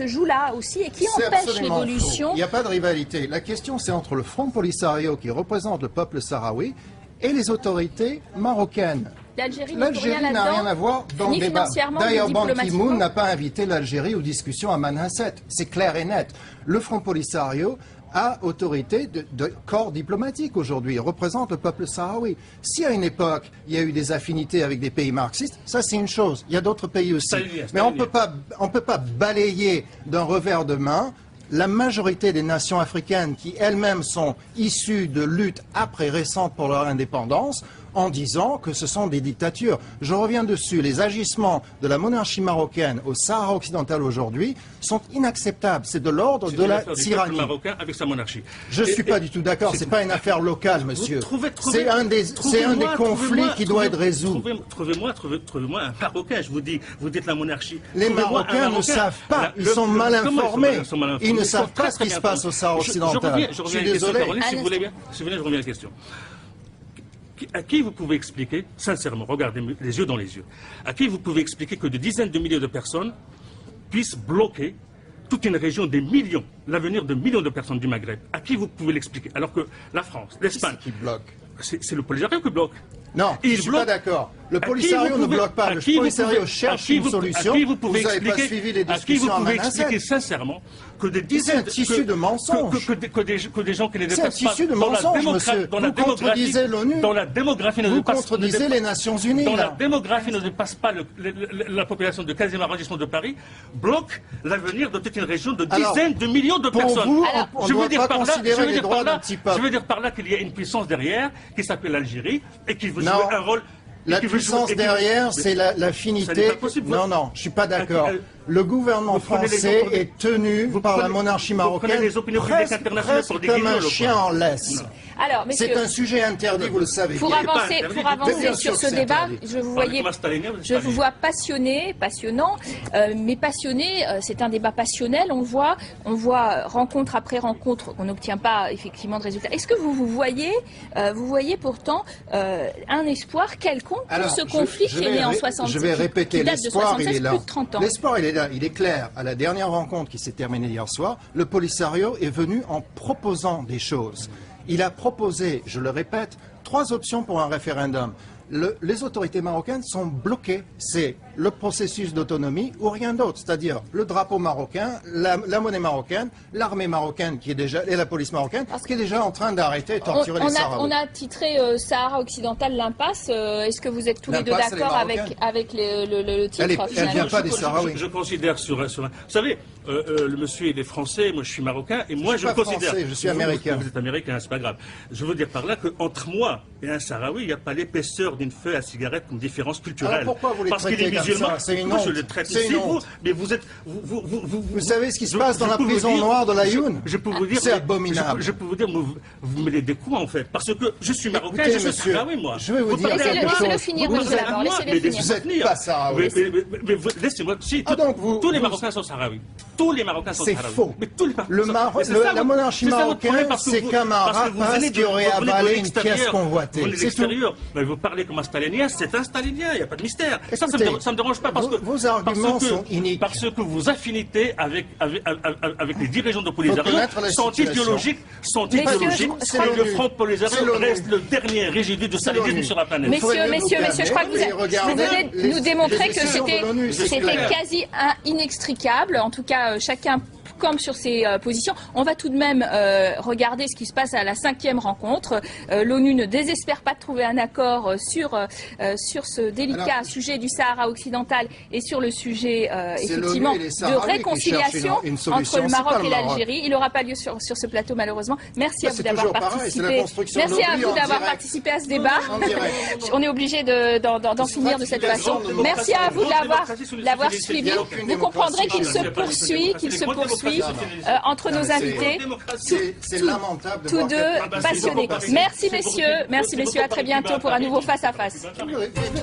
se joue là aussi et qui empêche l'évolution. Il n'y a pas de rivalité. La question, c'est entre le Front Polisario, qui représente le peuple sahraoui, et les autorités marocaines. L'Algérie n'a rien à voir dans le débat. D'ailleurs, Ban Ki-moon n'a pas invité l'Algérie aux discussions à Manhasset. C'est clair et net. Le Front Polisario a autorité de corps diplomatique aujourd'hui. Il représente le peuple sahraoui. Si à une époque, il y a eu des affinités avec des pays marxistes, ça c'est une chose. Il y a d'autres pays aussi. Mais on peut pas balayer d'un revers de main la majorité des nations africaines qui elles-mêmes sont issues de luttes après récentes pour leur indépendance en disant que ce sont des dictatures. Je reviens dessus. Les agissements de la monarchie marocaine au Sahara occidental aujourd'hui sont inacceptables. C'est de l'ordre de la tyrannie. Marocain avec sa monarchie. Je ne suis pas du tout d'accord. C'est pas une affaire locale, monsieur. C'est un des conflits qui doit être résolu. Trouvez-moi un Marocain. Vous dites la monarchie. Les Marocains ne savent pas. Ils sont mal informés. Ils ne savent pas ce qui se passe au Sahara occidental. Je suis désolé. Si vous voulez bien, je reviens à la question. À qui vous pouvez expliquer, sincèrement, regardez les yeux dans les yeux, à qui vous pouvez expliquer que des dizaines de milliers de personnes puissent bloquer toute une région des millions, l'avenir de millions de personnes du Maghreb? À qui vous pouvez l'expliquer? Alors que la France, l'Espagne... Qui bloque? C'est le Polisario qui bloque. Non, je ne suis pas d'accord. Le Polisario ne bloque pas. Le Polisario cherche une solution. Vous n'avez pas suivi les discussions à Manhasset. À qui vous pouvez expliquer sincèrement que des dizaines... C'est un tissu de mensonges. Que des gens qui ne dépassent pas... C'est un tissu de mensonges, monsieur. Vous contredisez l'ONU. Dans la démographie... Vous contredisez les Nations Unies. Dans la démographie ne dépasse pas la population de 15e arrondissement de Paris, bloque l'avenir de toute une région de dizaines de millions de personnes. Pour vous, on ne doit pas considérer les droits d'un petit peuple. Je veux dire par là qu'il y a une puissance derrière qui s'appelle l'Algérie et qui veut jouer un rôle... La puissance derrière, c'est l'affinité. Non, non, je ne suis pas d'accord. Le gouvernement français est tenu par la monarchie marocaine presque comme un chien en laisse. C'est un sujet interdit, vous le savez. Pour avancer sur ce débat, je vous vois passionné, passionnant, mais passionné, c'est un débat passionnel. On voit rencontre après rencontre, on n'obtient pas effectivement de résultats. Est-ce que vous voyez pourtant un espoir quelconque pour ce conflit qui est né en 66, je vais répéter, qui date de 76, plus de 30 ans? L'espoir, il est là, il est clair. À la dernière rencontre qui s'est terminée hier soir, le Polisario est venu en proposant des choses. Il a proposé, je le répète, 3 options pour un référendum. Les autorités marocaines sont bloquées. C'est le processus d'autonomie ou rien d'autre. C'est-à-dire le drapeau marocain, la monnaie marocaine, l'armée marocaine qui est déjà, et la police marocaine, qui est déjà en train d'arrêter et torturer les Sahraouis. On a titré Sahara occidental l'impasse. Est-ce que vous êtes tous les deux d'accord avec le titre? Elle ne vient pas des Sahraouis. Je considère sur un... Vous savez, le monsieur il est français, moi je suis marocain, et moi je considère... Français, je suis américain. Vous êtes américain, c'est pas grave. Je veux dire par là qu'entre moi et un Sahraoui, il n'y a pas l'épaisseur d'une feuille à cigarette comme différence culturelle. Alors pourquoi vous les traitez comme ça? C'est une honte. Je les traite aussi, mais vous êtes... Vous savez ce qui se passe dans la prison noire de l'Aïoun? Je peux vous dire... C'est abominable. Je peux vous dire, vous me mêlez des coups en fait, parce que je suis marocain, je suis Sahraoui, moi. Je vais vous dire quelque chose. Laissez-le finir, monsieur Laborde, laissez-le finir. Vous n'êtes pas Sahraoui. Mais laissez-moi... Si, tous les Marocains sont Sahraouis. Tous les Marocains sont Sahraouis. C'est faux. La monarchie marocaine, c'est comme un rapace qui aurait avalé une pièce convoitée. C'est tout. Mais vous parlez comme un stalinien, c'est un stalinien, il n'y a pas de mystère. Et ça me dérange pas parce que vos arguments sont iniques. Parce que vos affinités avec les dirigeants de Polisario sont idéologiques, et le Front Polisario reste le dernier résidu de stalinisme sur la planète. Messieurs, je crois que vous venez nous démontrer que c'était quasi inextricable. En tout cas, chacun campe sur ses positions. On va tout de même regarder ce qui se passe à la 5e rencontre. L'ONU ne désespère pas de trouver un accord sur ce délicat sujet du Sahara occidental et sur le sujet effectivement de réconciliation entre le Maroc et l'Algérie. Il n'aura pas lieu sur ce plateau malheureusement. Merci à vous d'avoir participé. Merci à vous d'avoir participé à ce débat. On est obligé d'en finir de cette façon. Merci à vous de l'avoir suivi. Vous comprendrez qu'il se poursuit, entre nos invités, tous deux passionnés. Merci messieurs, à très bientôt pour un nouveau face à face.